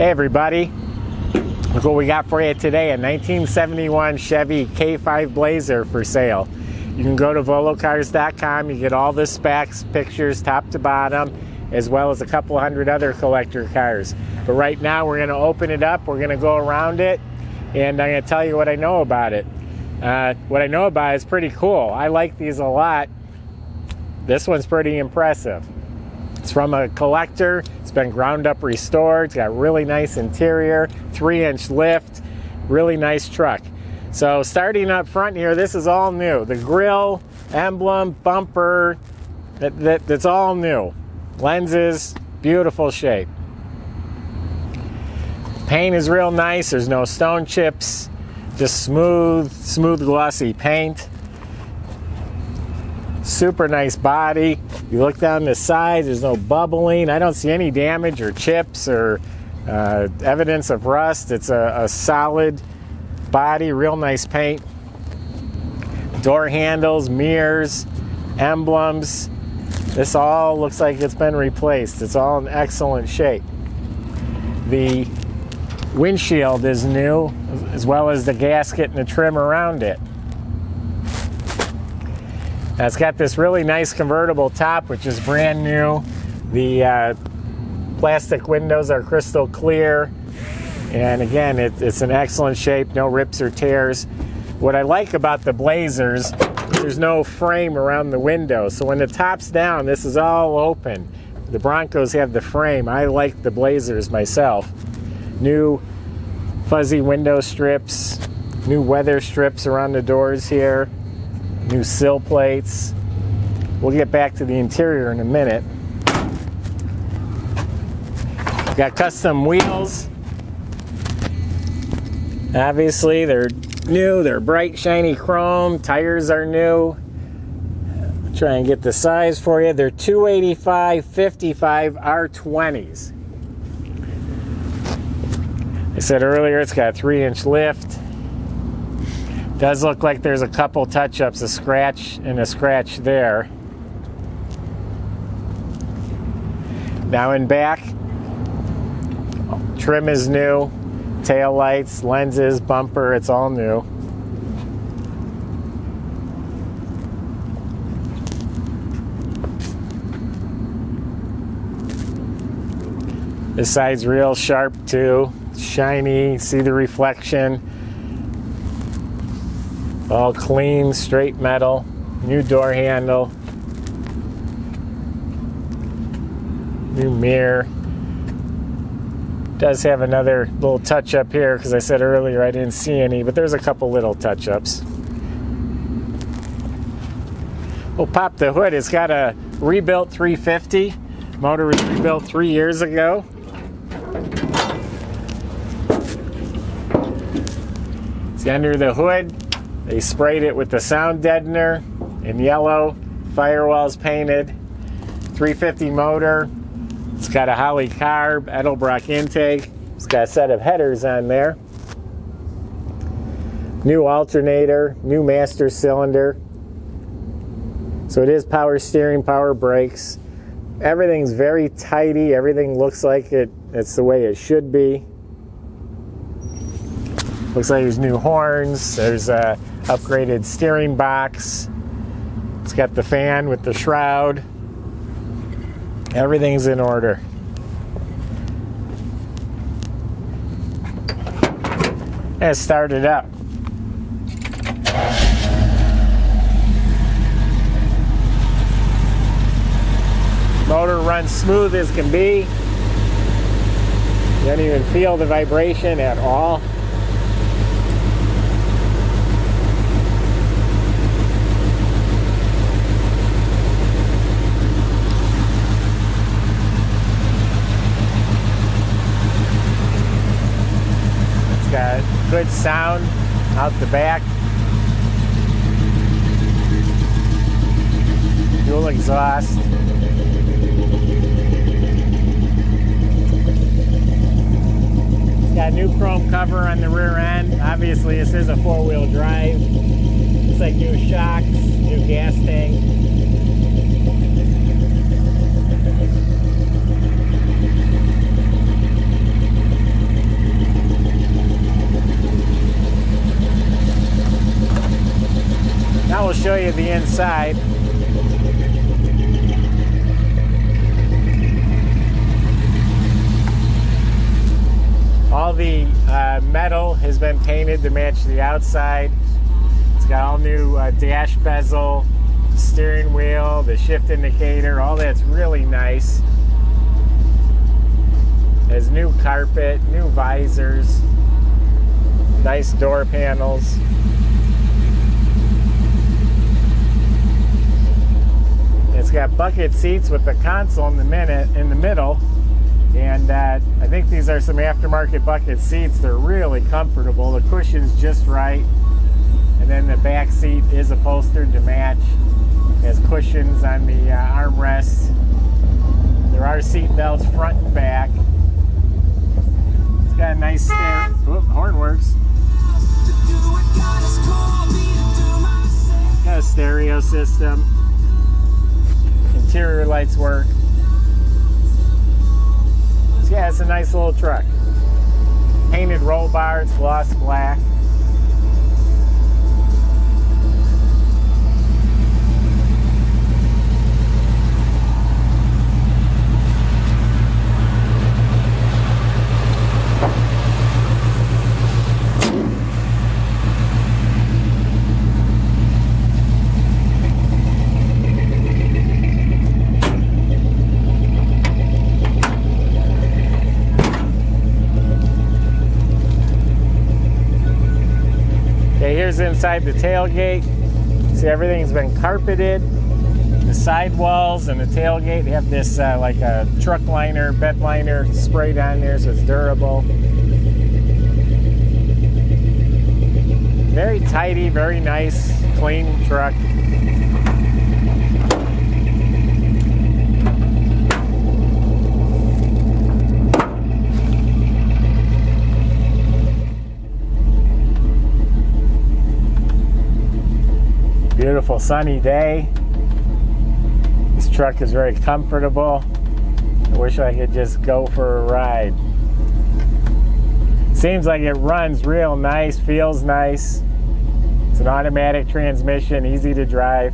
Hey everybody, look what we got for you today, a 1971 Chevy K-5 Blazer for sale. You can go to volocars.com, you get all the specs, pictures top to bottom, as well as a couple hundred other collector cars. But right now we're going to open it up, we're going to go around it, and I'm going to tell you what I know about it. What I know about it is pretty cool. I like these a lot. This one's pretty impressive. It's from a collector. It's been ground up restored. It's got really nice interior, 3-inch lift, really nice truck. So starting up front here, this is all new. The grille, emblem, bumper, that's all new. Lenses, beautiful shape. Paint is real nice. There's no stone chips, just smooth glossy paint. Super nice body. You look down the sides, there's no bubbling. I don't see any damage or chips or evidence of rust. It's a solid body, real nice paint. Door handles, mirrors, emblems. This all looks like it's been replaced. It's all in excellent shape. The windshield is new, as well as the gasket and the trim around it. Now it's got this really nice convertible top, which is brand new. The plastic windows are crystal clear. And again, it's in excellent shape, no rips or tears. What I like about the Blazers, there's no frame around the window. So when the top's down, this is all open. The Broncos have the frame. I like the Blazers myself. New fuzzy window strips, new weather strips around the doors here. New sill plates. We'll get back to the interior in a minute. Got custom wheels. Obviously they're new, they're bright shiny chrome. Tires are new. Try and get the size for you. They're 285/55 R20s. I said earlier it's got a 3-inch lift. Does look like there's a couple touch-ups, a scratch and a scratch there. Now in back, trim is new, tail lights, lenses, bumper, it's all new. This side's real sharp too, shiny, see the reflection. All clean, straight metal, new door handle, new mirror. Does have another little touch up here because I said earlier I didn't see any, but there's a couple little touch ups. We'll pop the hood. It's got a rebuilt 350. Motor was rebuilt 3 years ago. It's under the hood. They sprayed it with the sound deadener in yellow. Firewall's painted. 350 motor. It's got a Holley carb, Edelbrock intake. It's got a set of headers on there. New alternator, new master cylinder. So it is power steering, power brakes. Everything's very tidy. Everything looks like it's the way it should be. Looks like there's new horns. There's a upgraded steering box. It's got the fan with the shroud. Everything's in order. Let's start it up. Motor runs smooth as can be. You don't even feel the vibration at all. Got good sound out the back. Dual exhaust. It's got a new chrome cover on the rear end. Obviously this is a 4-wheel drive. It's like new shocks, new gas tank. show you the inside. All the metal has been painted to match the outside. It's got all new dash bezel, steering wheel, the shift indicator, all that's really nice. Has new carpet, new visors, nice door panels. It's got bucket seats with the console in the middle. And I think these are some aftermarket bucket seats. They're really comfortable. The cushion's just right. And then the back seat is upholstered to match. It has cushions on the armrests. There are seat belts front and back. It's got a nice stereo. Oop, horn works. Got a stereo system. Interior lights work. So yeah, it's a nice little truck. Painted roll bars, gloss black. Here's inside the tailgate. See, everything's been carpeted. The sidewalls and the tailgate have this like a truck liner, bed liner sprayed on there, so it's durable. Very tidy, very nice, clean truck. Beautiful sunny day. This truck is very comfortable. I wish I could just go for a ride. Seems like it runs real nice, feels nice. It's an automatic transmission, easy to drive.